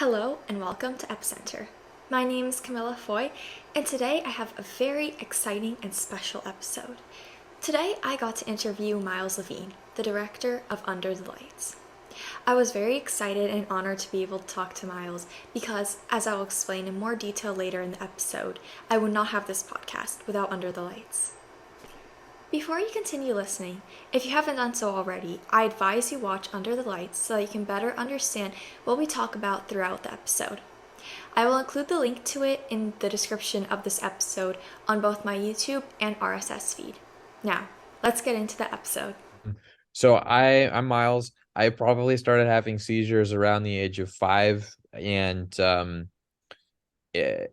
Hello and welcome to Epi-Center. My name is Camilla Foy, and today I have a very exciting and special episode. Today I got to interview Miles Levin, the director of Under the Lights. I was very excited and honored to be able to talk to Miles because, as I will explain in more detail later in the episode, I would not have this podcast without Under the Lights. Before you continue listening, if you haven't done so already, I advise you watch Under the Lights so that you can better understand what we talk about throughout the episode. I will include the link to it in the description of this episode on both my YouTube and RSS feed. Now, let's get into the episode. So I'm Miles. I probably started having seizures around the age of 5, and eh,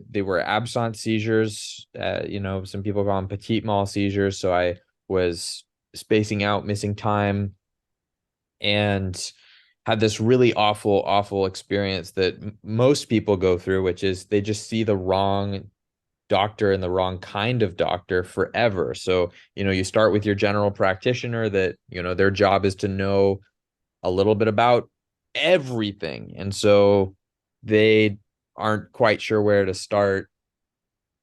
they were absent seizures. Some people call them petit mal seizures. So I was spacing out, missing time, and had this really awful experience that most people go through, which is they just see the wrong doctor and the wrong kind of doctor forever. So, you start with your general practitioner that, their job is to know a little bit about everything. And so they aren't quite sure where to start.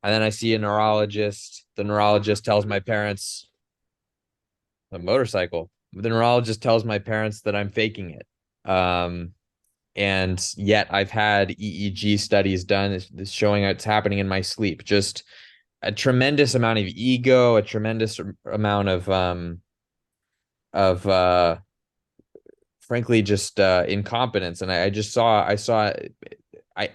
And then I see a neurologist. The neurologist tells my parents a motorcycle. The neurologist tells my parents that I'm faking it. And yet I've had EEG studies done it's showing it's happening in my sleep. Just a tremendous amount of ego, a tremendous amount of frankly just incompetence. And I saw I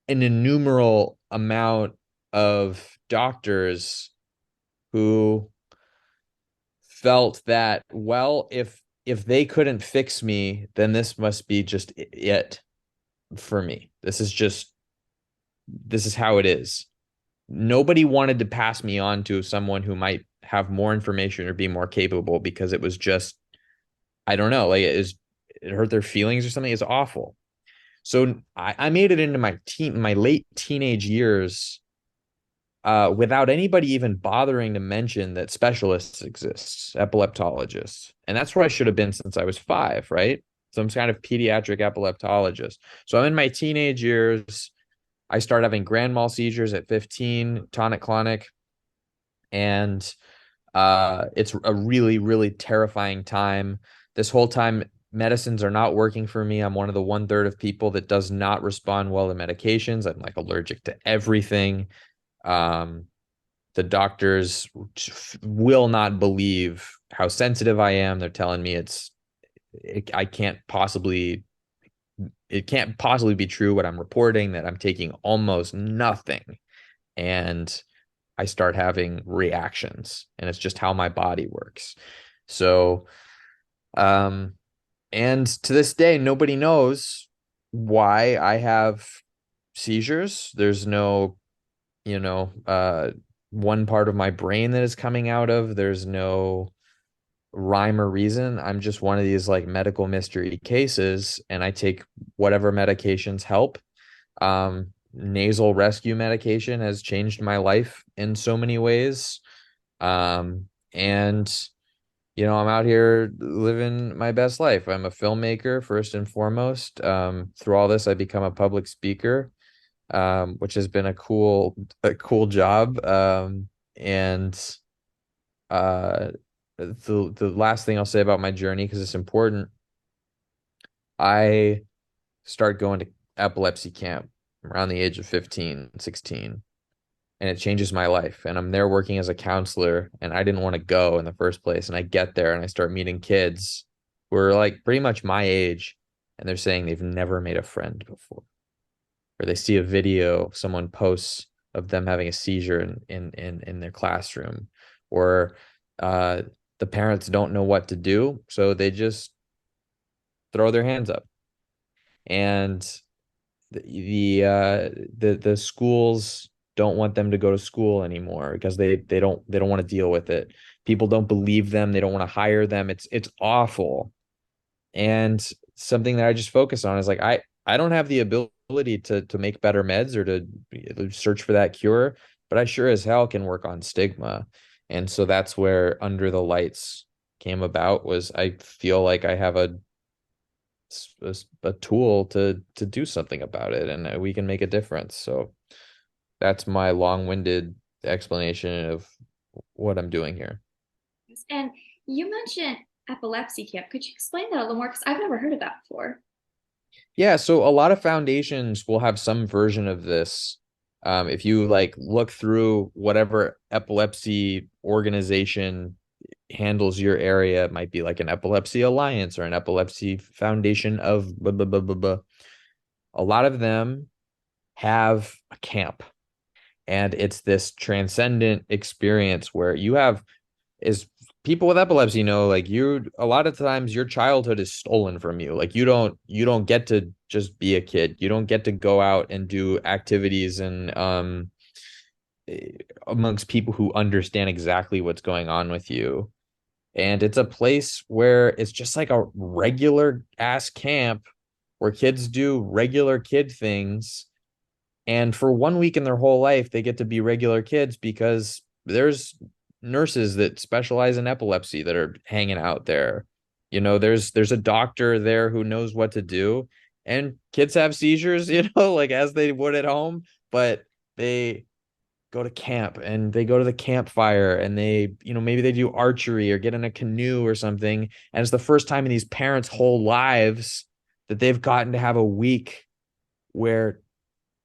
an innumerable amount of doctors who felt that, well, if they couldn't fix me, then this must be just it for me. This is how it is. Nobody wanted to pass me on to someone who might have more information or be more capable because it was just, I don't know, like it hurt their feelings or something. It's awful. So I made it into my late teenage years without anybody even bothering to mention that specialists exist, epileptologists. And that's where I should have been since I was 5, right? Some kind of pediatric epileptologist. So I'm in my teenage years. I start having grand mal seizures at 15, tonic-clonic, and it's a really terrifying time. This whole time, medicines are not working for me. I'm one of the 1/3 of people that does not respond well to medications. I'm like allergic to everything. Um, the doctors will not believe how sensitive I am. They're telling me I can't possibly it can't possibly be true what I'm reporting, that I'm taking almost nothing. And I start having reactions, and it's just how my body works. So, um, and to this day, nobody knows why I have seizures. There's no, you know, one part of my brain that is coming out of. There's no rhyme or reason. I'm just one of these like medical mystery cases, and I take whatever medications help. Nasal rescue medication has changed my life in so many ways. And I'm out here living my best life. I'm a filmmaker first and foremost. Through all this, I become a public speaker, which has been a cool job. And the last thing I'll say about my journey, because it's important, I start going to epilepsy camp around the age of 15, 16, and it changes my life. And I'm there working as a counselor, and I didn't want to go in the first place. And I get there and I start meeting kids who are like pretty much my age, and they're saying they've never made a friend before. Or they see a video someone posts of them having a seizure in their classroom, or uh, the parents don't know what to do, so they just throw their hands up. And the schools don't want them to go to school anymore because they don't want to deal with it. People don't believe them. They don't want to hire them. It's awful. And something that I just focus on is like I don't have the ability to make better meds or to search for that cure, but I sure as hell can work on stigma. And so that's where Under the Lights came about. Was I feel like I have a tool to do something about it, and we can make a difference. So that's my long-winded explanation of what I'm doing here. And you mentioned epilepsy camp. Could you explain that a little more? Because I've never heard of that before. Yeah, so a lot of foundations will have some version of this. If you like look through whatever epilepsy organization handles your area, it might be like an epilepsy alliance or an epilepsy foundation of blah, blah, blah, blah, blah. A lot of them have a camp, and it's this transcendent experience where you have is people with epilepsy know like you a lot of times your childhood is stolen from you. Like you don't get to just be a kid. You don't get to go out and do activities and amongst people who understand exactly what's going on with you. And it's a place where it's just like a regular ass camp where kids do regular kid things. And for 1 week in their whole life, they get to be regular kids because there's nurses that specialize in epilepsy that are hanging out there. There's a doctor there who knows what to do. And kids have seizures, like as they would at home, but they go to camp and they go to the campfire and maybe they do archery or get in a canoe or something. And it's the first time in these parents' whole lives that they've gotten to have a week where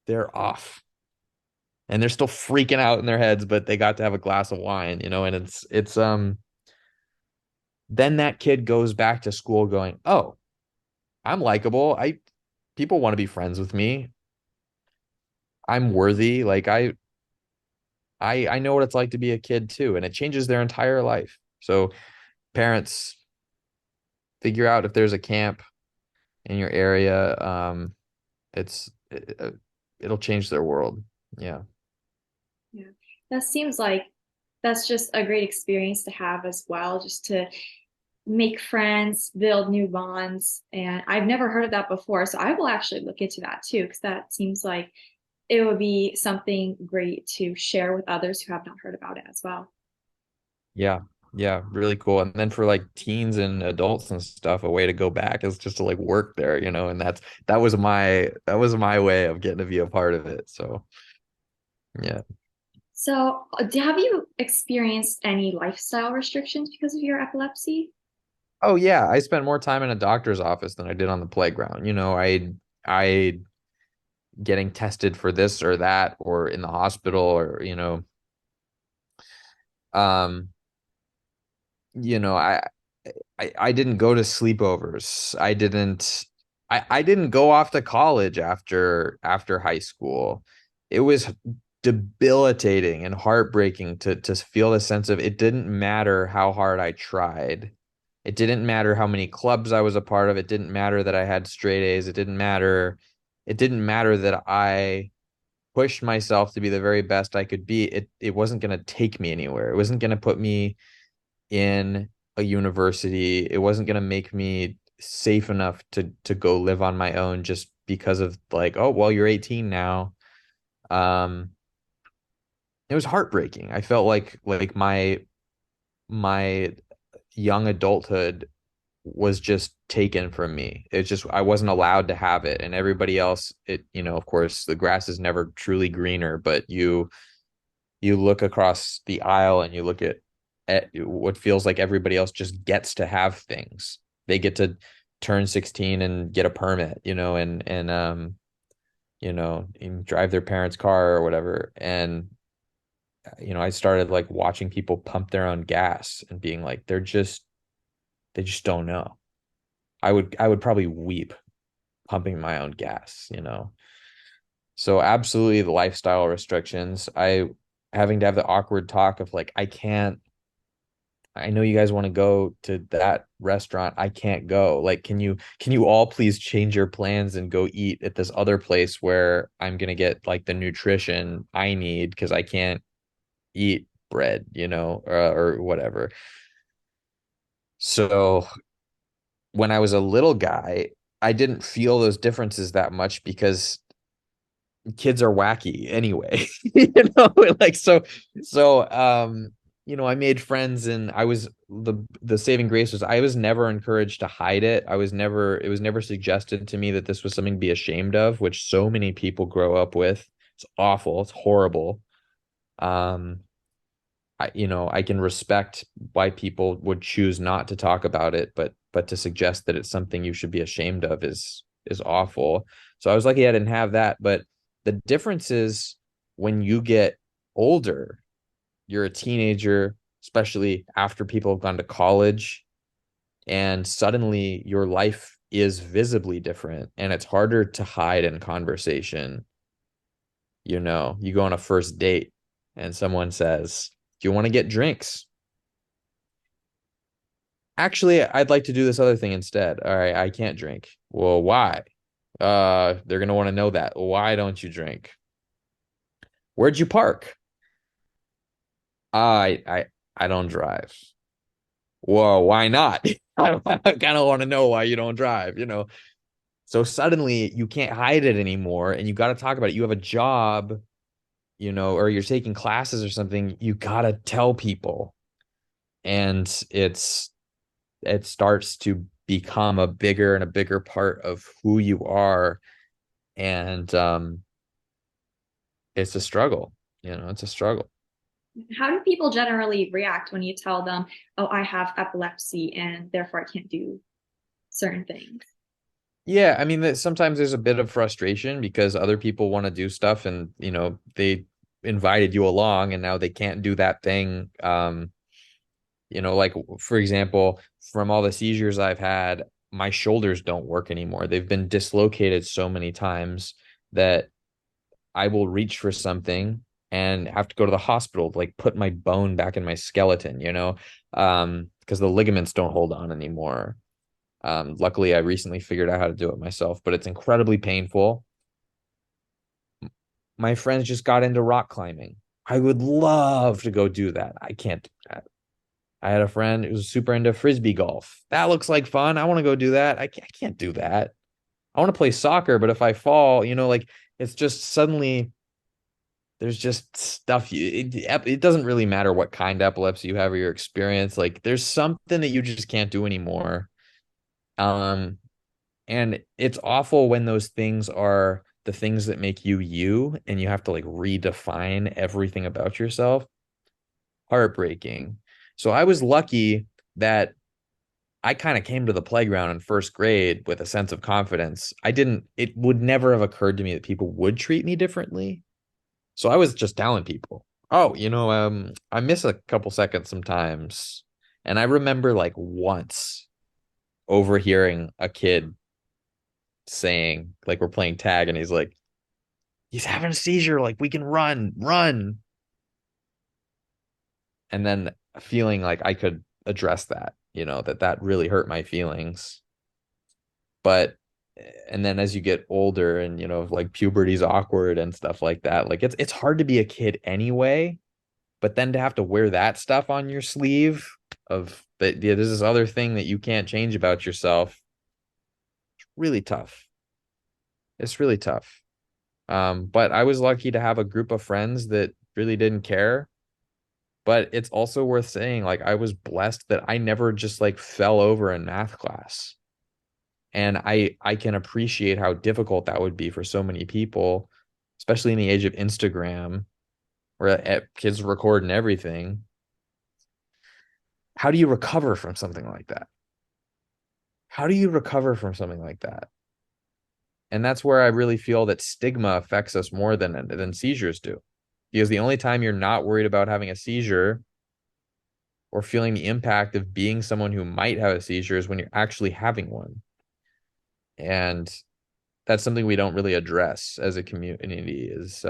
they're off and they're still freaking out in their heads, but they got to have a glass of wine, and it's then that kid goes back to school going, "Oh, I'm likable. People want to be friends with me. I'm worthy. Like I know what it's like to be a kid too." And it changes their entire life. So parents, figure out if there's a camp in your area. It's it'll change their world. Yeah. Yeah. That seems like that's just a great experience to have as well, just to make friends, build new bonds. And I've never heard of that before. So I will actually look into that too, because that seems like it would be something great to share with others who have not heard about it as well. Yeah. Yeah, really cool. And then for like teens and adults and stuff, a way to go back is just to like work there, and that was my way of getting to be a part of it. So, yeah. So, have you experienced any lifestyle restrictions because of your epilepsy? Oh yeah, I spent more time in a doctor's office than I did on the playground. I getting tested for this or that or in the hospital or um I didn't go to sleepovers. I didn't go off to college after high school. It was debilitating and heartbreaking to feel the sense of it didn't matter how hard I tried. It didn't matter how many clubs I was a part of. It didn't matter that I had straight A's. It didn't matter that I pushed myself to be the very best I could be. It wasn't going to take me anywhere. It wasn't going to put me in a university. It wasn't going to make me safe enough to go live on my own just because of like, oh, well, you're 18 now. Um, it was heartbreaking. I felt like my young adulthood was just taken from me. It's just I wasn't allowed to have it, and everybody else, of course, the grass is never truly greener, but you look across the aisle and you look at what feels like everybody else just gets to have things. They get to turn 16 and get a permit, and drive their parents' car or whatever. And I started like watching people pump their own gas and being like, they just don't know. I would probably weep pumping my own gas. So absolutely the lifestyle restrictions. I having to have the awkward talk of like, I know you guys want to go to that restaurant. I can't go. Like, can you all please change your plans and go eat at this other place where I'm gonna get like the nutrition I need because I can't eat bread, or whatever. So when I was a little guy, I didn't feel those differences that much because kids are wacky anyway. Like so. I made friends, and the saving grace was I was never encouraged to hide it. It was never suggested to me that this was something to be ashamed of, which so many people grow up with. It's awful. It's horrible. Um, I can respect why people would choose not to talk about it, but to suggest that it's something you should be ashamed of is awful. So I was lucky I didn't have that, but the difference is when you get older, you're a teenager, especially after people have gone to college, and suddenly your life is visibly different and it's harder to hide in conversation. You go on a first date and someone says, "Do you want to get drinks?" Actually, I'd like to do this other thing instead. All right, I can't drink. Well, why? They're gonna want to know that. Why don't you drink? Where'd you park? I I I don't drive. Whoa, why not? I kind of want to know why you don't drive. So suddenly you can't hide it anymore and you got to talk about it. You have a job, or you're taking classes or something. You got to tell people. And it starts to become a bigger and a bigger part of who you are. And it's a struggle. It's a struggle. How do people generally react when you tell them, oh, I have epilepsy and therefore I can't do certain things? Yeah, I mean, sometimes there's a bit of frustration because other people want to do stuff and, they invited you along and now they can't do that thing. Like for example, from all the seizures I've had, my shoulders don't work anymore. They've been dislocated so many times that I will reach for something and have to go to the hospital to like put my bone back in my skeleton, because the ligaments don't hold on anymore. Luckily, I recently figured out how to do it myself, but it's incredibly painful. My friends just got into rock climbing. I would love to go do that. I can't do that. I had a friend who was super into frisbee golf. That looks like fun. I want to go do that. I can't do that. I want to play soccer, but if I fall, like it's just suddenly there's just stuff it doesn't really matter what kind of epilepsy you have or your experience. Like there's something that you just can't do anymore. Um, And it's awful when those things are the things that make you you, and you have to like redefine everything about yourself. Heartbreaking. So I was lucky that I kind of came to the playground in first grade with a sense of confidence. It would never have occurred to me that people would treat me differently. So I was just telling people, oh, I miss a couple seconds sometimes. And I remember like once overhearing a kid saying, like, we're playing tag, and he's like, he's having a seizure, like we can run. And then feeling like I could address that, that really hurt my feelings. But and then as you get older and like puberty's awkward and stuff like that, like it's hard to be a kid anyway, but then to have to wear that stuff on your sleeve of that, yeah, there's this other thing that you can't change about yourself. Really tough. It's really tough. But I was lucky to have a group of friends that really didn't care. But it's also worth saying, like, I was blessed that I never just like fell over in math class. And I can appreciate how difficult that would be for so many people, especially in the age of Instagram, where kids recording everything. How do you recover from something like that? How do you recover from something like that? And that's where I really feel that stigma affects us more than seizures do. Because the only time you're not worried about having a seizure or feeling the impact of being someone who might have a seizure is when you're actually having one. And that's something we don't really address as a community is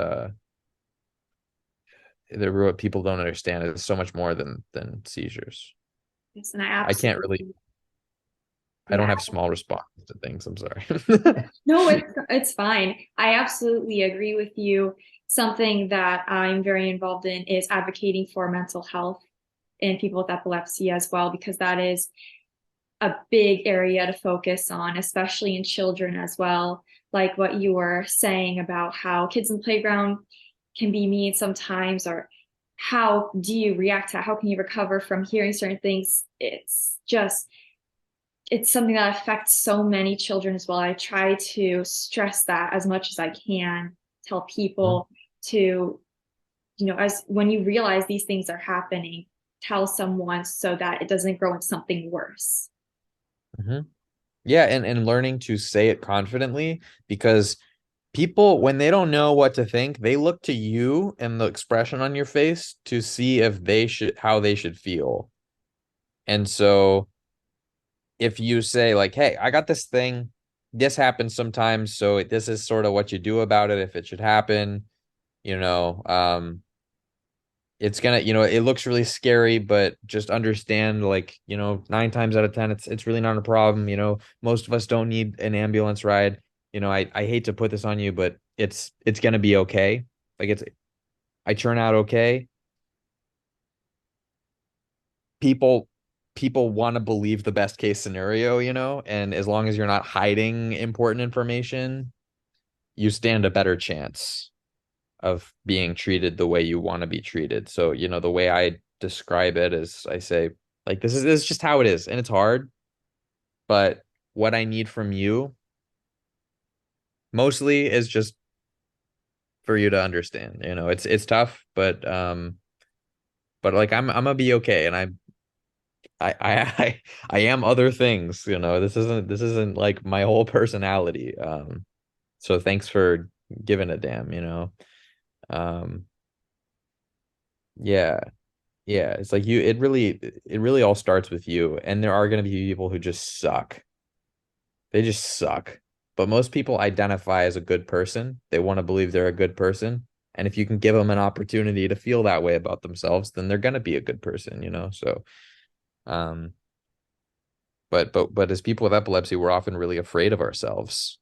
what people don't understand is so much more than seizures. Yes, and I I can't really absolutely, I don't yeah. have small responses to things. I'm sorry. No, it's fine. I absolutely agree with you. Something that I'm very involved in is advocating for mental health in people with epilepsy as well, because that is a big area to focus on, especially in children as well. Like what you were saying about how kids in the playground can be mean sometimes, or how do you react to that? How can you recover from hearing certain things? It's something that affects so many children as well. I try to stress that as much as I can, tell people to, as when you realize these things are happening, tell someone so that it doesn't grow into something worse. Mm-hmm. Yeah, and learning to say it confidently, because people, when they don't know what to think, they look to you and the expression on your face to see if they should how they should feel. And so if you say like, "Hey, I got this thing. This happens sometimes, so this is sort of what you do about it if it should happen." You know, it's gonna, it looks really scary, but just understand, like, 9 times out of 10, it's really not a problem. Most of us don't need an ambulance ride. I hate to put this on you, but it's gonna be okay. Like, I turn out okay. People people want to believe the best case scenario, and as long as you're not hiding important information, you stand a better chance of being treated the way you want to be treated. So, the way I describe it is I say, like, this is just how it is, and it's hard, but what I need from you mostly is just for you to understand. It's tough, but like I'm gonna be okay, and I am other things. This isn't like my whole personality. So thanks for giving a damn. Um, yeah. Yeah, it's like it really all starts with you, and there are going to be people who just suck. They just suck. But most people identify as a good person. They want to believe they're a good person. And if you can give them an opportunity to feel that way about themselves, then they're going to be a good person. So, um, but as people with epilepsy, we're often really afraid of ourselves.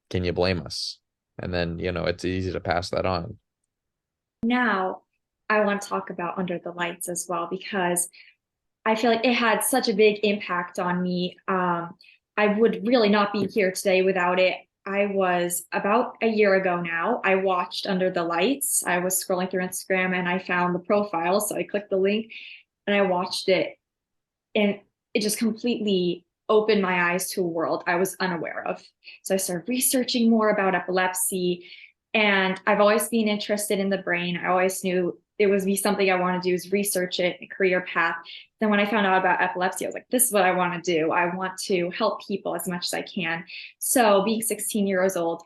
Can you blame us? And then, it's easy to pass that on. Now, I want to talk about Under the Lights as well because I feel like it had such a big impact on me. I would really not be here today without it. I was about a year ago now. I watched Under the Lights. I was scrolling through Instagram and I found the profile. So I clicked the link and I watched it. And it just completely opened my eyes to a world I was unaware of. So I started researching more about epilepsy. And I've always been interested in the brain. I always knew it would be something I want to do is research it, a career path. Then when I found out about epilepsy, I was like, this is what I want to do. I want to help people as much as I can. So being 16 years old,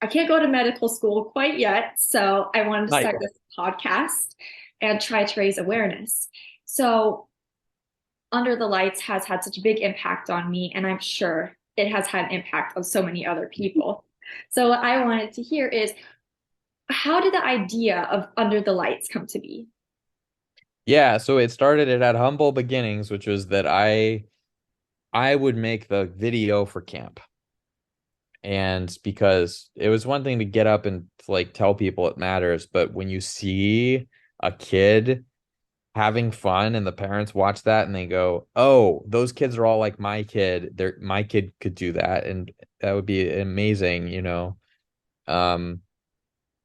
I can't go to medical school quite yet. So I wanted to Not start yet. this podcast and try to raise awareness. So Under the Lights has had such a big impact on me, and I'm sure it has had an impact on so many other people. So what I wanted to hear is how did the idea of Under the Lights come to be? Yeah, so it had humble beginnings, which was that I would make the video for camp. And because it was one thing to get up and like tell people it matters, but when you see a kid having fun and the parents watch that and they go, "Oh, those kids are all like my kid. My kid could do that." And that would be amazing. Um,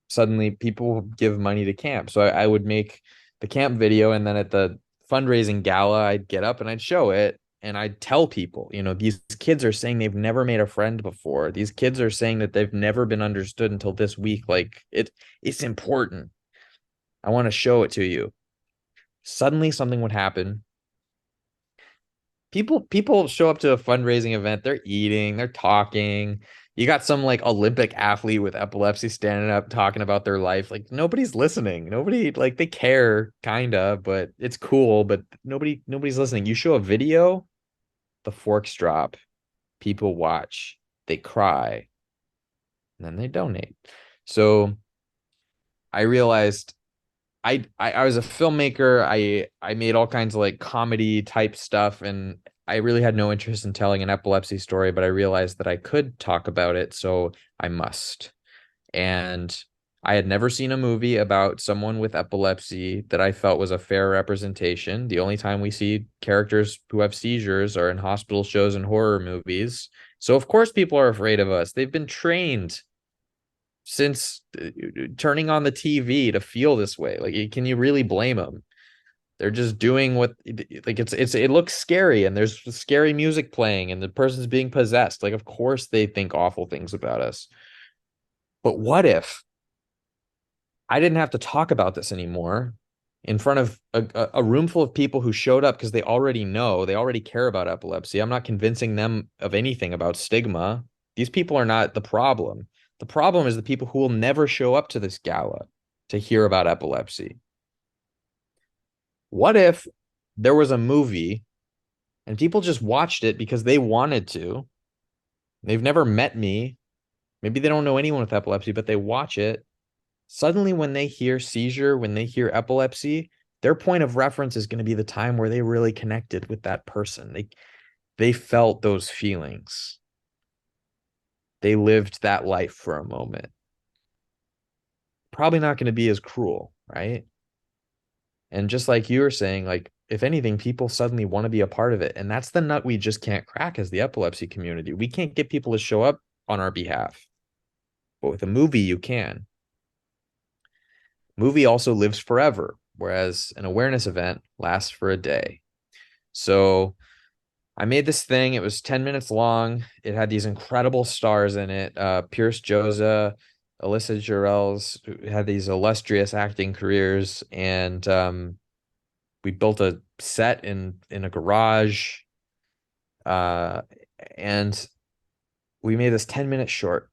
Suddenly people give money to camp. So I would make the camp video, and then at the fundraising gala, I'd get up and I'd show it, and I'd tell people, these kids are saying they've never made a friend before. These kids are saying that they've never been understood until this week. Like, it's important. I want to show it to you. Suddenly something would happen. People show up to a fundraising event, they're eating, they're talking. You got some like Olympic athlete with epilepsy standing up talking about their life. Like, nobody's listening. Nobody, like, they care kinda, but it's cool, but nobody's listening. You show a video, the forks drop, people watch, they cry, and then they donate. So I realized I was a filmmaker. I made all kinds of like comedy type stuff, and I really had no interest in telling an epilepsy story, but I realized that I could talk about it, so I must. And I had never seen a movie about someone with epilepsy that I felt was a fair representation. The only time we see characters who have seizures are in hospital shows and horror movies. So of course people are afraid of us. They've been trained. since turning on the TV to feel this way. Like, can you really blame them? They're just doing what, like, it looks scary, and there's scary music playing, and the person's being possessed. Like, of course they think awful things about us. But what if I didn't have to talk about this anymore in front of a room full of people who showed up because they already care about epilepsy? I'm not convincing them of anything about stigma. These people are not the problem. The problem is the people who will never show up to this gala to hear about epilepsy. What if there was a movie and people just watched it because they wanted to? They've never met me. Maybe they don't know anyone with epilepsy, but they watch it. Suddenly, when they hear seizure, when they hear epilepsy, their point of reference is going to be the time where they really connected with that person. They felt those feelings. They lived that life for a moment. Probably not going to be as cruel, right? And just like you were saying, like, if anything, people suddenly want to be a part of it. And that's the nut we just can't crack as the epilepsy community. We can't get people to show up on our behalf. But with a movie, you can. Movie also lives forever, whereas an awareness event lasts for a day. So I made this thing. It was 10 minutes long. It had these incredible stars in it. Pierce Josa, Alyssa Jarrell's had these illustrious acting careers. And we built a set in a garage. And we made this 10-minute short.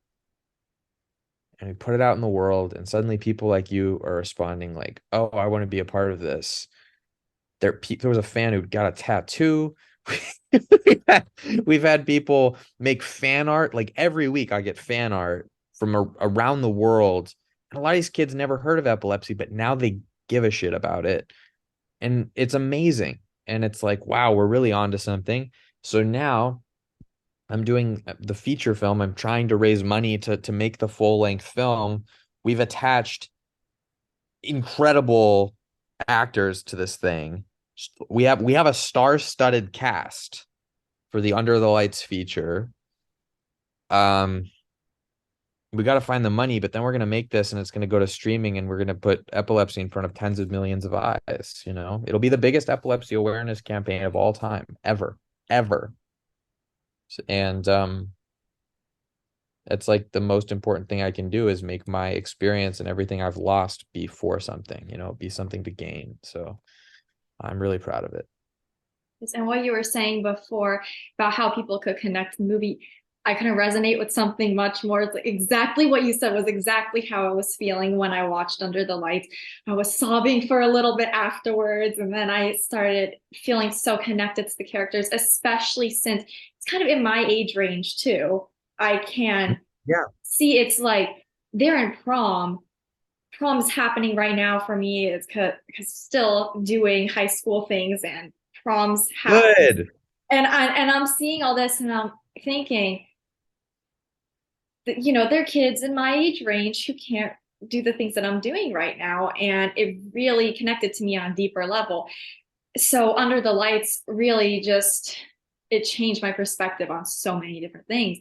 And we put it out in the world, and suddenly people like you are responding like, oh, I want to be a part of this. There was a fan who got a tattoo. We've had people make fan art. Like, every week I get fan art from around the world. And a lot of these kids never heard of epilepsy, but now they give a shit about it. And it's amazing. And it's like, wow, we're really onto something. So now I'm doing the feature film. I'm trying to raise money to make the full length film. We've attached incredible actors to this thing. We have a star-studded cast for the Under the Lights feature. We got to find the money, but then we're going to make this, and it's going to go to streaming, and we're going to put epilepsy in front of tens of millions of eyes. It'll be the biggest epilepsy awareness campaign of all time, ever. And it's like the most important thing I can do is make my experience and everything I've lost be for something, be something to gain. So I'm really proud of it. And what you were saying before about how people could connect to the movie, I kind of resonate with something much more. It's like exactly what you said was exactly how I was feeling when I watched Under the Lights. I was sobbing for a little bit afterwards, and then I started feeling so connected to the characters, especially since it's kind of in my age range too. I can see it's like they're in prom. Prom's happening right now for me. It's because still doing high school things, and proms happen. Good. And I'm seeing all this, and I'm thinking that, they're kids in my age range who can't do the things that I'm doing right now. And it really connected to me on a deeper level. So Under the Lights really it changed my perspective on so many different things.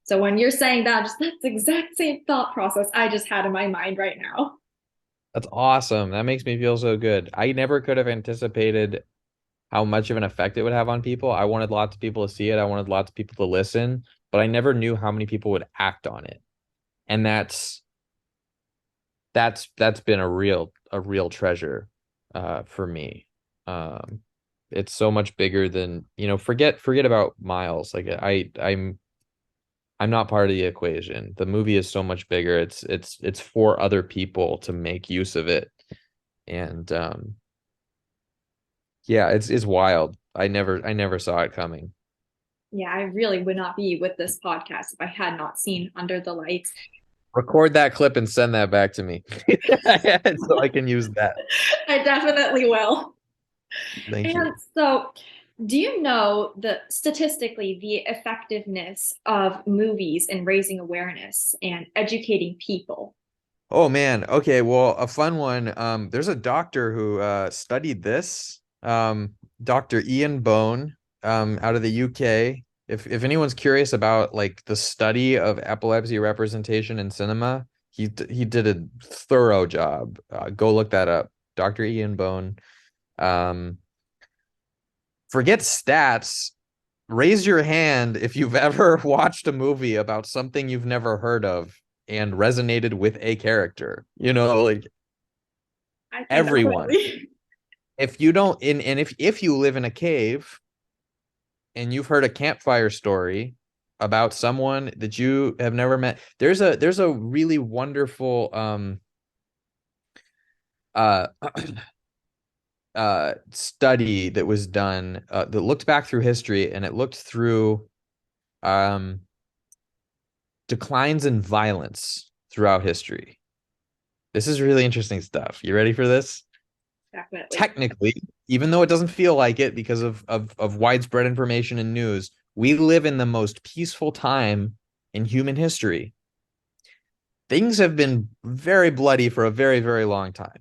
So when you're saying that, that's the exact same thought process I just had in my mind right now. That's awesome. That makes me feel so good. I never could have anticipated how much of an effect it would have on people. I wanted lots of people to see it. I wanted lots of people to listen, but I never knew how many people would act on it. And that's been a real treasure for me. It's so much bigger than, forget about Miles. Like, I'm not part of the equation. The movie is so much bigger. It's for other people to make use of it. And yeah, it's wild. I never saw it coming. Yeah, I really would not be with this podcast if I had not seen Under the Lights. Record that clip and send that back to me so I can use that. I definitely will. Thank you. And so, do you know statistically the effectiveness of movies in raising awareness and educating people? Oh man. Okay, well, a fun one. There's a doctor who studied this. Dr. Ian Bone, out of the UK. If anyone's curious about like the study of epilepsy representation in cinema, He did a thorough job. Go look that up. Dr. Ian Bone. Um, Forget stats. Raise your hand if you've ever watched a movie about something you've never heard of and resonated with a character. Like I think everyone. definitely. If you don't and if you live in a cave and you've heard a campfire story about someone that you have never met, there's a really wonderful uh study that was done that looked back through history, and it looked through um declines in violence throughout history. This is really interesting stuff. You ready for this? Definitely. Technically, even though it doesn't feel like it because of widespread information and news, we live in the most peaceful time in human history. Things have been very bloody for a very, very long time.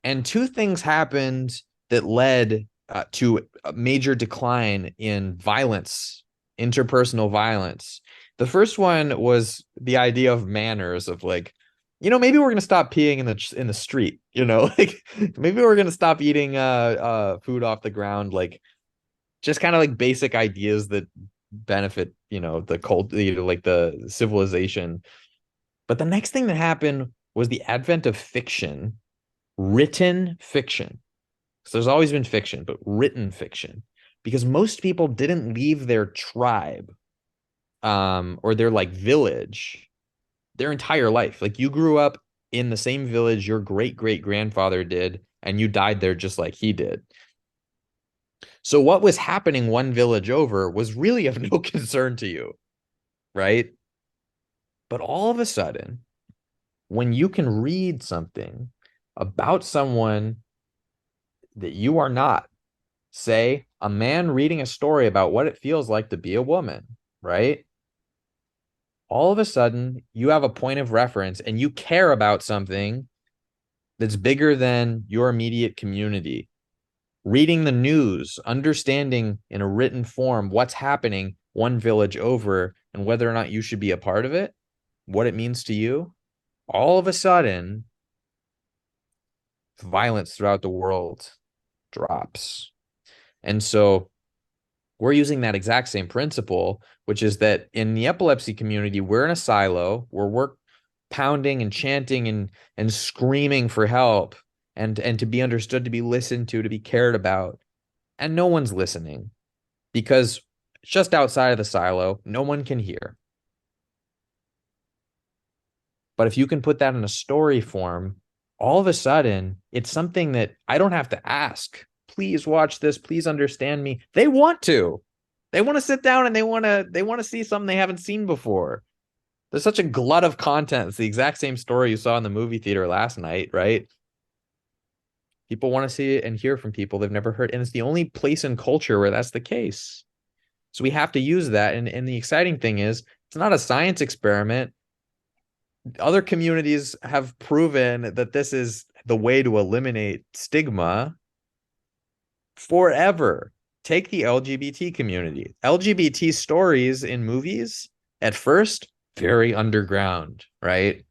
And two things happened that led to a major decline in violence, interpersonal violence. The first one was the idea of manners, of like, maybe we're gonna stop peeing in the street, like maybe we're gonna stop eating food off the ground, like just kind of like basic ideas that benefit, the cult, like the civilization. But the next thing that happened was the advent of fiction, written fiction. So there's always been fiction, but written fiction, because most people didn't leave their tribe, or their like village their entire life. Like you grew up in the same village your great great grandfather did, and you died there just like he did. So what was happening one village over was really of no concern to you, right? But all of a sudden, when you can read something about someone that you are not, say a man reading a story about what it feels like to be a woman, right? All of a sudden, you have a point of reference and you care about something that's bigger than your immediate community. Reading the news, understanding in a written form what's happening one village over and whether or not you should be a part of it, what it means to you, all of a sudden, violence throughout the world drops. And so we're using that exact same principle, which is that in the epilepsy community, we're in a silo where we're pounding and chanting and screaming for help and to be understood, to be listened to be cared about. And no one's listening because just outside of the silo, no one can hear. But if you can put that in a story form, all of a sudden, it's something that I don't have to ask. Please watch this. Please understand me. They want to. They want to sit down and they want to see something they haven't seen before. There's such a glut of content. It's the exact same story you saw in the movie theater last night, right? People want to see it and hear from people they've never heard. And it's the only place in culture where that's the case. So we have to use that. And the exciting thing is, it's not a science experiment. Other communities have proven that this is the way to eliminate stigma forever. Take the LGBT community. LGBT stories in movies, at first, very underground, right?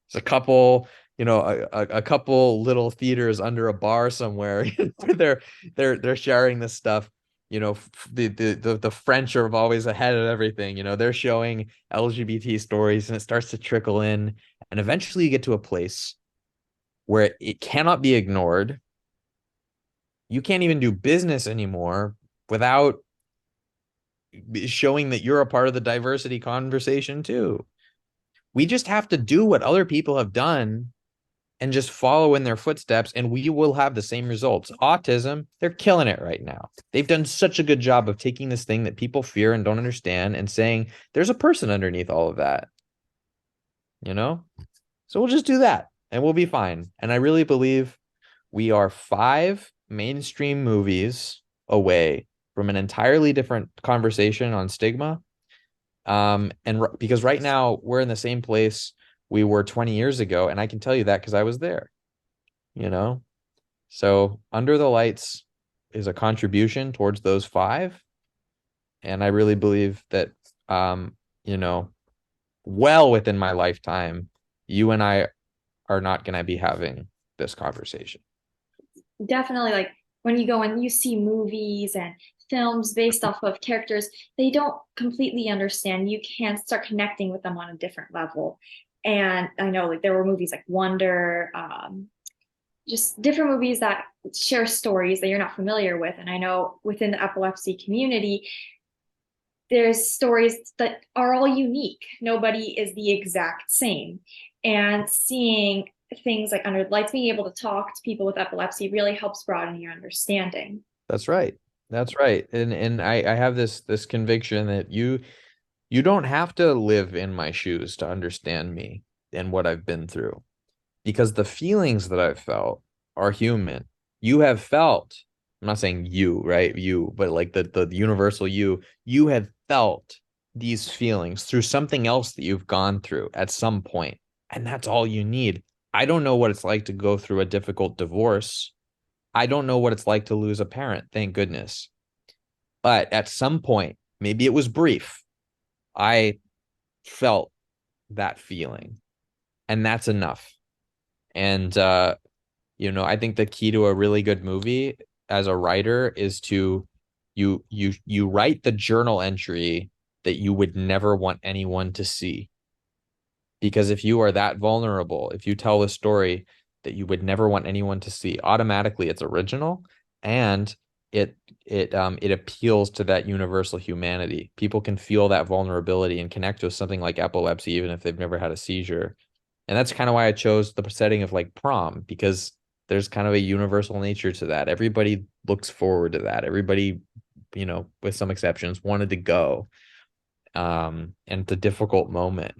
It's a couple, a couple little theaters under a bar somewhere. They're sharing this stuff. The French are always ahead of everything. They're showing LGBT stories, and it starts to trickle in, and eventually you get to a place where it cannot be ignored. You can't even do business anymore without showing that you're a part of the diversity conversation too. We just have to do what other people have done and just follow in their footsteps, and we will have the same results. Autism, they're killing it right now. They've done such a good job of taking this thing that people fear and don't understand and saying there's a person underneath all of that, you know? So we'll just do that and we'll be fine. And I really believe we are 5 mainstream movies away from an entirely different conversation on stigma. Because right now we're in the same place we were 20 years ago, and I can tell you that because I was there, you know? So Under the Lights is a contribution towards those 5. And I really believe that, you know, well within my lifetime, you and I are not going to be having this conversation. Definitely, like when you go and you see movies and films based off of characters they don't completely understand, you can start connecting with them on a different level. And I know like there were movies like Wonder, just different movies that share stories that you're not familiar with. And I know within the epilepsy community, there's stories that are all unique. Nobody is the exact same. And seeing things like Under the Lights, being able to talk to people with epilepsy really helps broaden your understanding. That's right. That's right. And I have this conviction that you don't have to live in my shoes to understand me and what I've been through, because the feelings that I've felt are human. You have felt, I'm not saying you, right? You, but like the universal you have felt these feelings through something else that you've gone through at some point, and that's all you need. I don't know what it's like to go through a difficult divorce. I don't know what it's like to lose a parent, thank goodness. But at some point, maybe it was brief, I felt that feeling, and that's enough. And I think the key to a really good movie as a writer is to you write the journal entry that you would never want anyone to see. Because if you are that vulnerable, if you tell a story that you would never want anyone to see, automatically it's original, and it appeals to that universal humanity. People can feel that vulnerability and connect with something like epilepsy, even if they've never had a seizure. And that's kind of why I chose the setting of like prom, because there's kind of a universal nature to that. Everybody looks forward to that. Everybody, with some exceptions, wanted to go. And it's a difficult moment,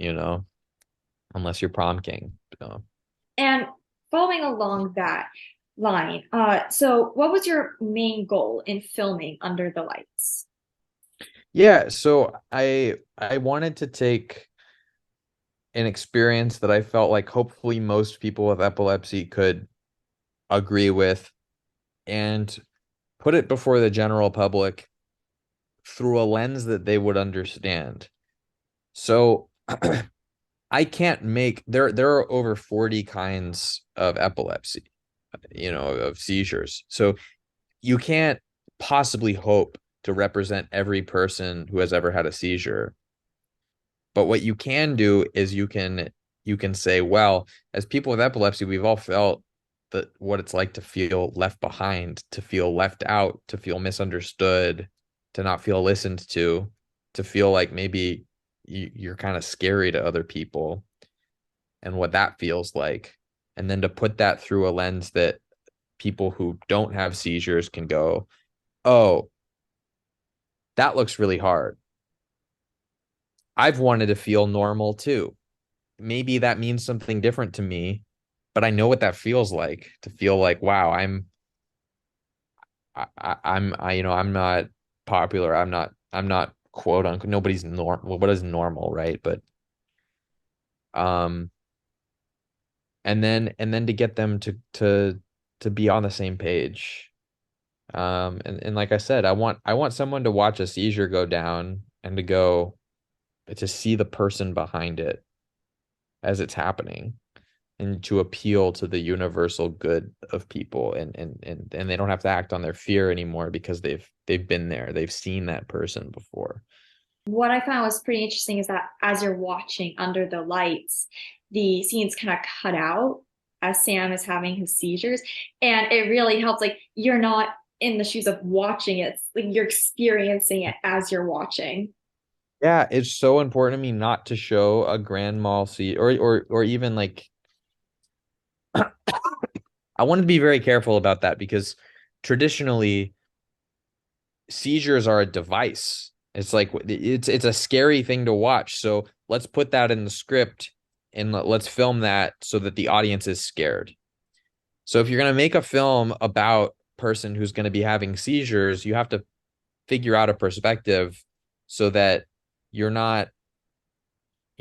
unless you're prom king. So. And following along that line, so what was your main goal in filming Under the Lights? Yeah, so I wanted to take an experience that I felt like hopefully most people with epilepsy could agree with, and put it before the general public through a lens that they would understand. So I can't make there are over 40 kinds of epilepsy, of seizures. So you can't possibly hope to represent every person who has ever had a seizure. But what you can do is you can say, well, as people with epilepsy, we've all felt that what it's like to feel left behind, to feel left out, to feel misunderstood, to not feel listened to feel like maybe you're kind of scary to other people, and what that feels like. And then to put that through a lens that people who don't have seizures can go, oh, that looks really hard. I've wanted to feel normal too. Maybe that means something different to me, but I know what that feels like, to feel like, wow, I'm not popular. I'm not quote unquote, nobody's normal. What is normal, right? But um and then to get them to be on the same page. And like I said, I want someone to watch a seizure go down and to see the person behind it as it's happening, and to appeal to the universal good of people, and they don't have to act on their fear anymore, because they've been there. They've seen that person before. What I found was pretty interesting is that as you're watching Under the Lights, the scenes kind of cut out as Sam is having his seizures. And it really helps. Like you're not in the shoes of watching it. It's like you're experiencing it as you're watching. Yeah, it's so important to me not to show a grand mal see, or even like, I want to be very careful about that, because traditionally seizures are a device. It's like it's a scary thing to watch. So let's put that in the script, and let's film that so that the audience is scared. So if you're going to make a film about a person who's going to be having seizures, you have to figure out a perspective so that you're not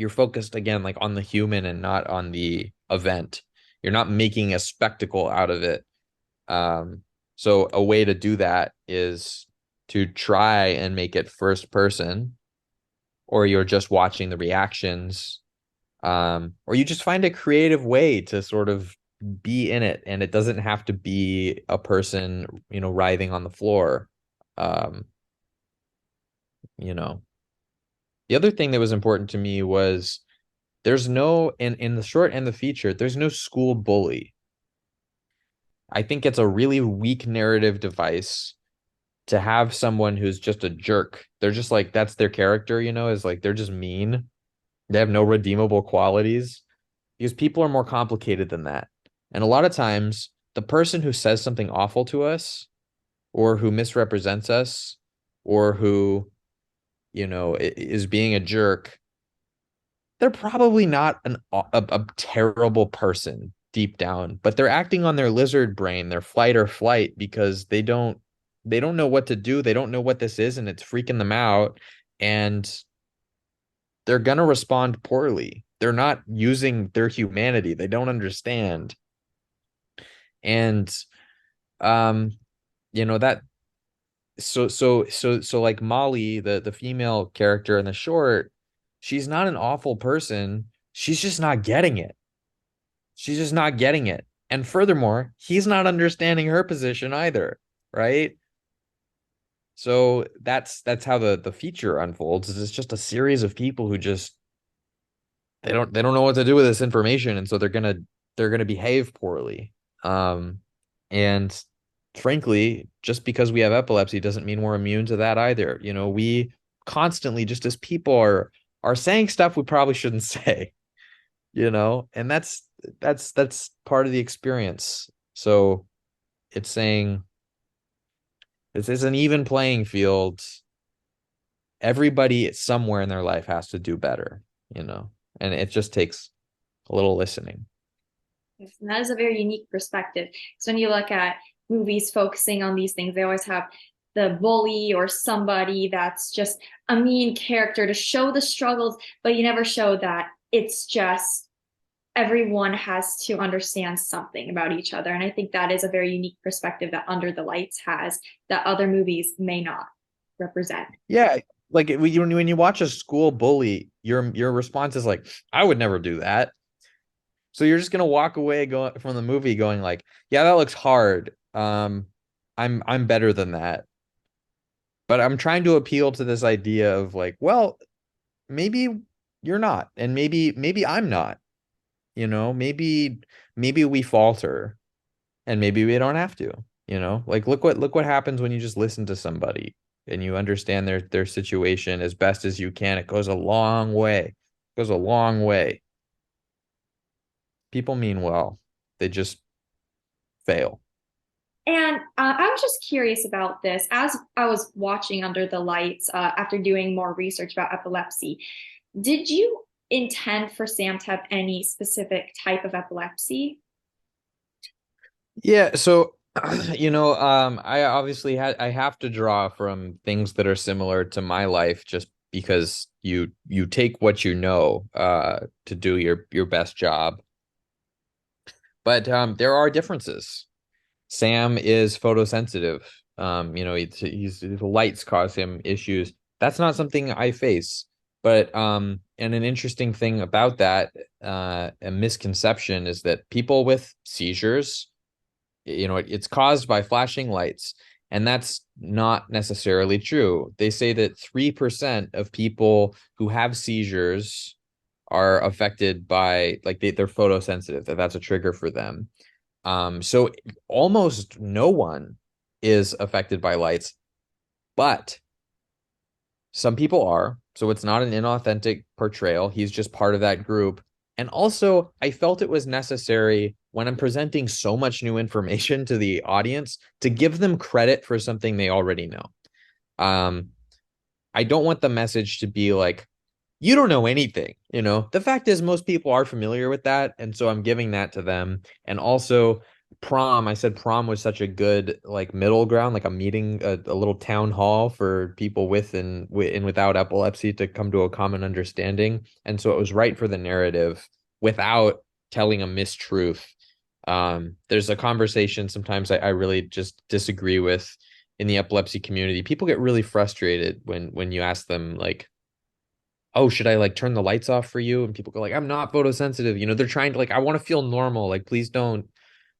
you're focused again like on the human and not on the event. You're not making a spectacle out of it. So a way to do that is to try and make it first person, or you're just watching the reactions Or you just find a creative way to sort of be in it, and it doesn't have to be a person, writhing on the floor. Um, you know. The other thing that was important to me was there's no in the short and the feature, there's no school bully. I think it's a really weak narrative device to have someone who's just a jerk. They're just like that's their character, is like they're just mean. They have no redeemable qualities because people are more complicated than that. And a lot of times, the person who says something awful to us or who misrepresents us or who, is being a jerk, they're probably not a terrible person deep down, but they're acting on their lizard brain, their flight or flight, because they don't know what to do. They don't know what this is, and it's freaking them out. And they're gonna respond poorly. They're not using their humanity. They don't understand. And um, that so like Molly, the female character in the short, she's not an awful person. She's just not getting it. She's just not getting it. And furthermore, he's not understanding her position either, right? So that's how the feature unfolds. Is it's just a series of people who just they don't know what to do with this information, and so they're gonna behave poorly. And frankly, just because we have epilepsy doesn't mean we're immune to that either. We constantly, just as people, are saying stuff we probably shouldn't say, and that's part of the experience. So it's saying it's an even playing field. Everybody somewhere in their life has to do better, and it just takes a little listening. Yes, and that is a very unique perspective. So when you look at movies focusing on these things, they always have the bully or somebody that's just a mean character to show the struggles, but you never show that it's just everyone has to understand something about each other. And I think that is a very unique perspective that Under the Lights has that other movies may not represent. Yeah, like when you watch a school bully, your response is like, I would never do that. So you're just gonna walk away going from the movie going like, yeah, that looks hard. I'm better than that. But I'm trying to appeal to this idea of like, well, maybe you're not, and maybe I'm not. Maybe we falter, and maybe we don't have to. Like look what happens when you just listen to somebody and you understand their situation as best as you can. It goes a long way. It goes a long way. People mean well. They just fail. And I was just curious about this as I was watching Under the Lights after doing more research about epilepsy. Did you intend for Sam to have any specific type of epilepsy? Yeah, so I obviously I have to draw from things that are similar to my life just because you take what you know to do your best job. But there are differences. Sam is photosensitive. The lights cause him issues. That's not something I face. But and an interesting thing about that, a misconception is that people with seizures, it's caused by flashing lights, and that's not necessarily true. They say that 3% of people who have seizures are affected by like they're photosensitive, that's a trigger for them. So almost no one is affected by lights, but some people are. So it's not an inauthentic portrayal. He's just part of that group. And also, I felt it was necessary when I'm presenting so much new information to the audience to give them credit for something they already know. Um, I don't want the message to be like, you don't know anything. The fact is, most people are familiar with that. And so I'm giving that to them. And also, I said prom was such a good like middle ground, like a meeting, a little town hall for people with and without epilepsy to come to a common understanding. And so it was right for the narrative without telling a mistruth. There's a conversation sometimes I really just disagree with in the epilepsy community. People get really frustrated when you ask them like, oh, should I like turn the lights off for you? And people go like, I'm not photosensitive. They're trying to like, I want to feel normal. Like, please don't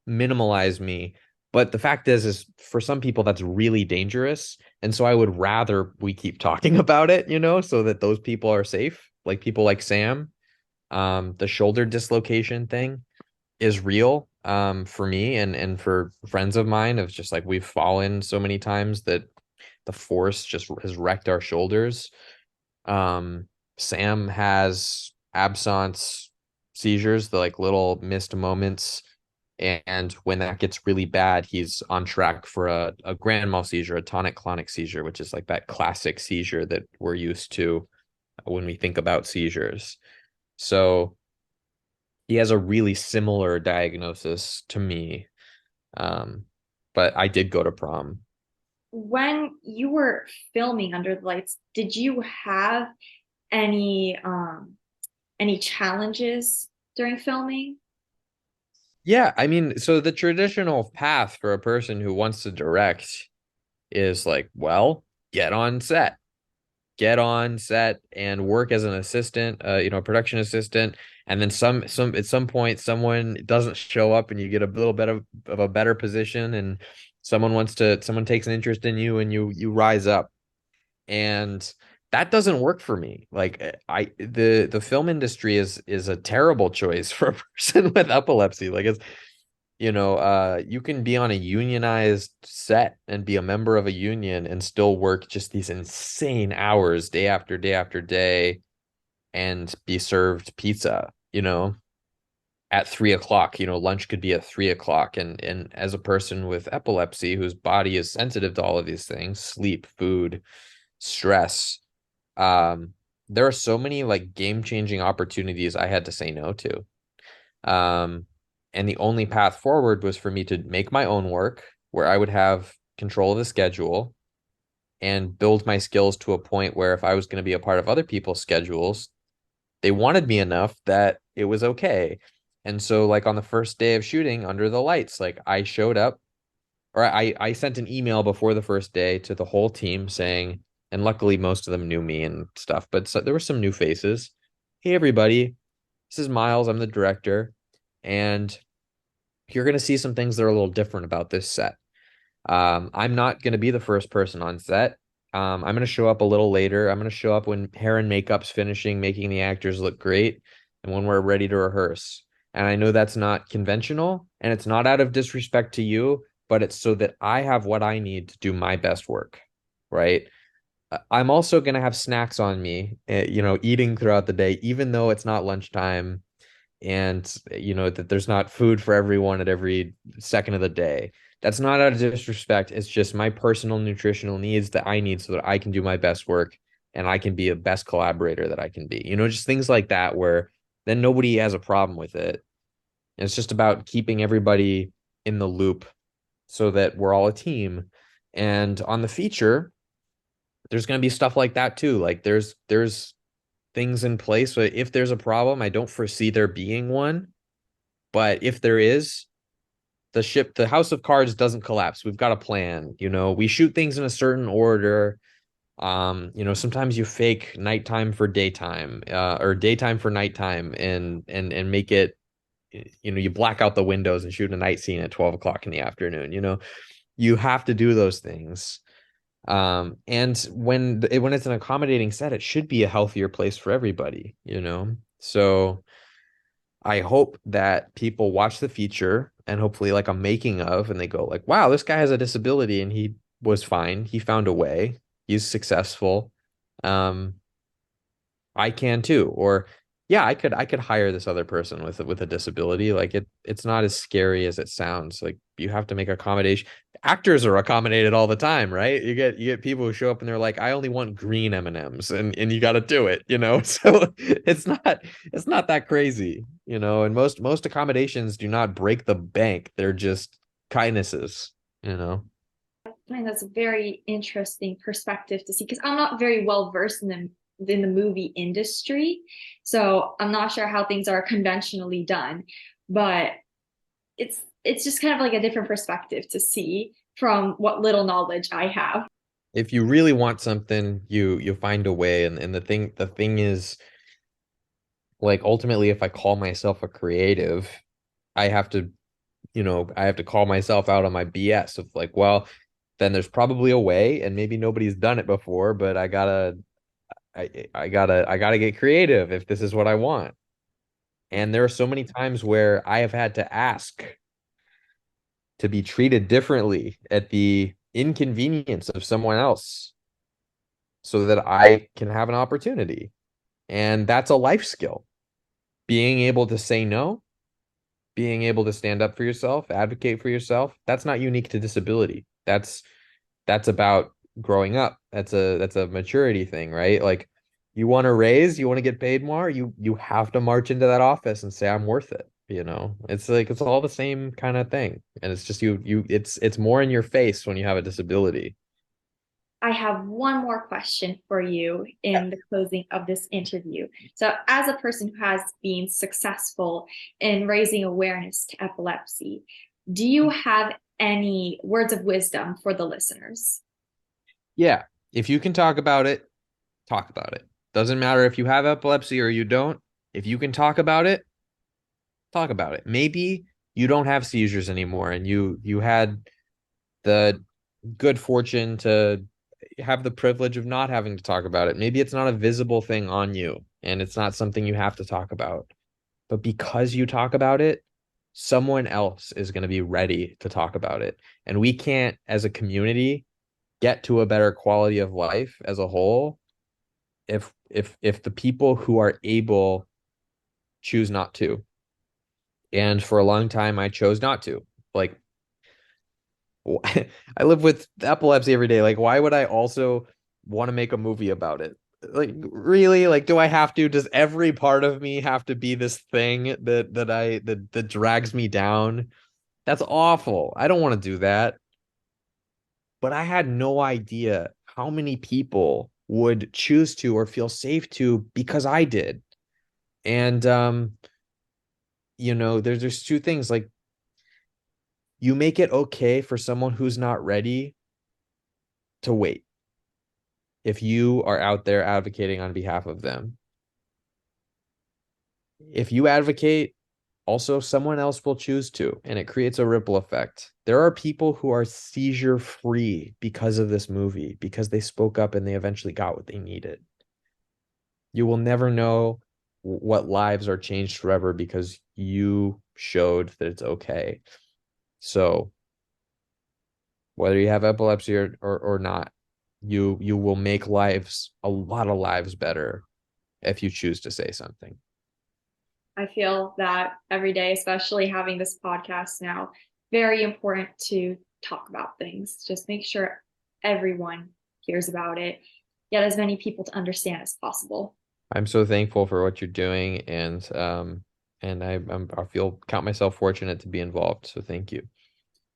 minimalize me. But the fact is for some people that's really dangerous. And so I would rather we keep talking about it, so that those people are safe. Like people like Sam, the shoulder dislocation thing is real for me and for friends of mine. It's just like we've fallen so many times that the force just has wrecked our shoulders. um Sam has absence seizures, the like little missed moments, and when that gets really bad, he's on track for a grand mal seizure, a tonic-clonic seizure, which is like that classic seizure that we're used to when we think about seizures. So he has a really similar diagnosis to me. Um, but I did go to prom. When you were filming Under the Lights, did you have any any challenges during filming? Yeah, I mean, so the traditional path for a person who wants to direct is like, well, get on set, get on set and work as an assistant, production assistant, and then some at some point someone doesn't show up and you get a little bit of a better position, and someone takes an interest in you and you rise up. And that doesn't work for me. Like the film industry is a terrible choice for a person with epilepsy. Like it's you can be on a unionized set and be a member of a union and still work just these insane hours day after day after day and be served pizza, at 3 o'clock. Lunch could be at 3 o'clock. And as a person with epilepsy whose body is sensitive to all of these things, sleep, food, stress, um, there are so many like game-changing opportunities I had to say no to. Um, and the only path forward was for me to make my own work where I would have control of the schedule and build my skills to a point where if I was going to be a part of other people's schedules, they wanted me enough that it was okay. And so like on the first day of shooting Under the Lights, like I showed up, or I sent an email before the first day to the whole team saying, and luckily most of them knew me and stuff, but there were some new faces. Hey everybody, this is Miles. I'm the director, and you're going to see some things that are a little different about this set. I'm not going to be the first person on set. I'm going to show up a little later. I'm going to show up when hair and makeup's finishing, making the actors look great, and when we're ready to rehearse. And I know that's not conventional, and it's not out of disrespect to you, but it's so that I have what I need to do my best work, right? I'm also going to have snacks on me, eating throughout the day, even though it's not lunchtime and that there's not food for everyone at every second of the day. That's not out of disrespect. It's just my personal nutritional needs that I need so that I can do my best work and I can be a best collaborator that I can be. Just things like that where then nobody has a problem with it. And it's just about keeping everybody in the loop so that we're all a team. And on the feature, there's going to be stuff like that too. Like there's things in place. So if there's a problem, I don't foresee there being one. But if there is, the house of cards doesn't collapse. We've got a plan. We shoot things in a certain order. Sometimes you fake nighttime for daytime, or daytime for nighttime, and make it. You black out the windows and shoot a night scene at 12 o'clock in the afternoon. You have to do those things. And when it's an accommodating set, it should be a healthier place for everybody. So I hope that people watch the feature and hopefully like a making of, and they go like, wow, this guy has a disability and he was fine. He found a way. He's successful. Um, I can too. Or yeah, I could hire this other person with a disability. Like it's not as scary as it sounds. Like you have to make accommodation. Actors are accommodated all the time, right? You get people who show up and they're like, I only want green M&Ms, and you got to do it. So it's not that crazy, and most accommodations do not break the bank. They're just kindnesses. I think that's a very interesting perspective to see because I'm not very well versed in the movie industry, so I'm not sure how things are conventionally done, but it's just kind of like a different perspective to see from what little knowledge I have. if you really want something, you find a way. And the thing is, like, ultimately, if I call myself a creative, I have to, I have to call myself out on my BS of like, well, then there's probably a way, and maybe nobody's done it before, but I gotta get creative if this is what I want. And there are so many times where I have had to ask to be treated differently at the inconvenience of someone else so that I can have an opportunity. And that's a life skill. Being able to say no, being able to stand up for yourself, advocate for yourself, that's not unique to disability. That's about growing up. That's a maturity thing, right? Like, you want to raise, you want to get paid more, you have to march into that office and say I'm worth it. It's like it's all the same kind of thing. And it's just it's more in your face when you have a disability. I have one more question for you in the closing of this interview. So, as a person who has been successful in raising awareness to epilepsy, do you have any words of wisdom for the listeners? Yeah, if you can talk about it, talk about it. Doesn't matter if you have epilepsy or you don't. If you can talk about it, talk about it. Maybe you don't have seizures anymore and you had the good fortune to have the privilege of not having to talk about it. Maybe it's not a visible thing on you and it's not something you have to talk about. But because you talk about it, someone else is going to be ready to talk about it. And we can't, as a community, get to a better quality of life as a whole if the people who are able choose not to. And for a long time, I chose not to. Like, I live with epilepsy every day. Like, why would I also want to make a movie about it? Like, really? Like, do I have to? Does every part of me have to be this thing that drags me down? That's awful. I don't want to do that. But I had no idea how many people would choose to or feel safe to because I did. And there's two things. Like, you make it okay for someone who's not ready to wait if you are out there advocating on behalf of them. If you advocate, also someone else will choose to, and it creates a ripple effect. There are people who are seizure free because of this movie, because they spoke up and they eventually got what they needed. You will never know what lives are changed forever because you showed that it's okay. So whether you have epilepsy or not, you will make a lot of lives better if you choose to say something. I feel that every day, especially having this podcast now, very important to talk about things. Just make sure everyone hears about it, get as many people to understand as possible. I'm so thankful for what you're doing, and I feel count myself fortunate to be involved. So thank you.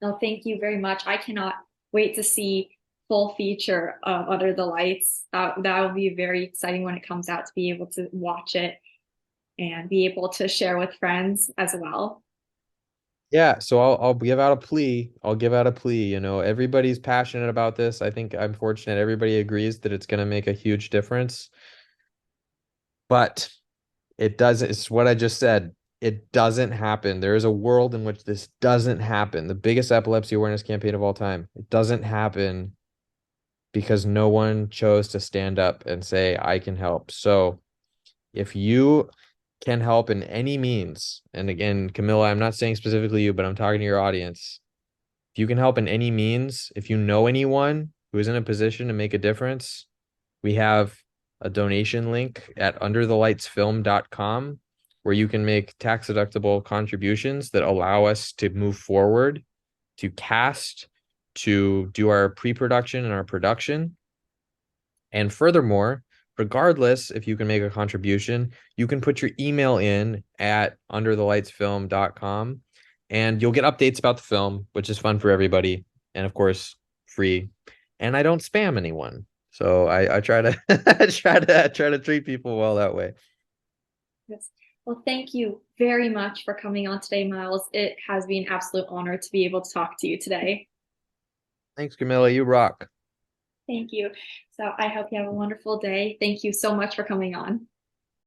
No, thank you very much. I cannot wait to see full feature of Under the Lights. That will be very exciting when it comes out to be able to watch it and be able to share with friends as well. Yeah, so I'll give out a plea. I'll give out a plea. Everybody's passionate about this. I think I'm fortunate everybody agrees that it's going to make a huge difference. But it doesn't, it's what I just said. It doesn't happen. There is a world in which this doesn't happen. The biggest epilepsy awareness campaign of all time. It doesn't happen because no one chose to stand up and say, I can help. So if you can help in any means, and again, Camilla, I'm not saying specifically you, but I'm talking to your audience. If you can help in any means, if you know anyone who is in a position to make a difference, we have a donation link at underthelightsfilm.com where you can make tax deductible contributions that allow us to move forward, to cast, to do our pre-production and our production. And furthermore, regardless if you can make a contribution, you can put your email in at underthelightsfilm.com and you'll get updates about the film, which is fun for everybody. And of course, free. And I don't spam anyone. So I try to try to treat people well that way. Yes. Well, thank you very much for coming on today, Miles. It has been an absolute honor to be able to talk to you today. Thanks, Camilla. You rock. Thank you. So I hope you have a wonderful day. Thank you so much for coming on.